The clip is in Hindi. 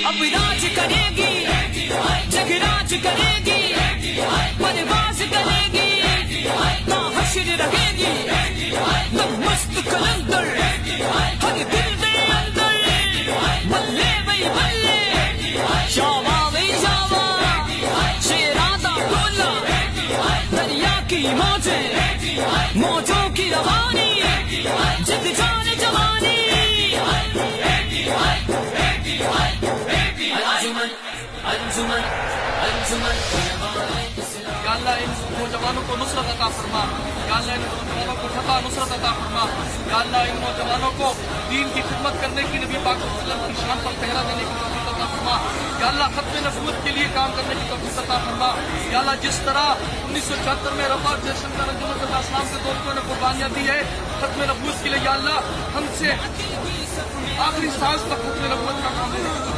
अब राज करेगी, जगराज करेगी, परवाज करेगी, ना हश्र रहेगी, ना मस्त कलंदर, हर दिल दे अंदर, बल्ले भाई बल्ले, शावा भाई शावा, शेरा दा टोला, दरिया की मौजें, मौजों की रवानी, जिद जान जवानी। अंजुमन अंजुमन या अल्लाह इन नौजवानों को नुसरत अता फरमा, या अल्लाह इन नौजवानों को फतह नुसरत अता फरमा, या अल्लाह इन नौजवानों को दीन की खिदमत करने की, नबी पाक सल्लल्लाहु अलैहि वसल्लम की शान पर पहरा देने की तौफीक अता फरमा, या अल्लाह खत्म नबूवत के लिए काम करने की तौफीक अता फरमा। या अल्लाह जिस तरह 1974 में रफ़ात जयशंकर इस्लाम के दोस्तों ने कुर्बानियां दी है खत्म नबूवत के लिए, या अल्लाह हमसे आखिरी सांस तक खत्म नबूवत का काम लेने की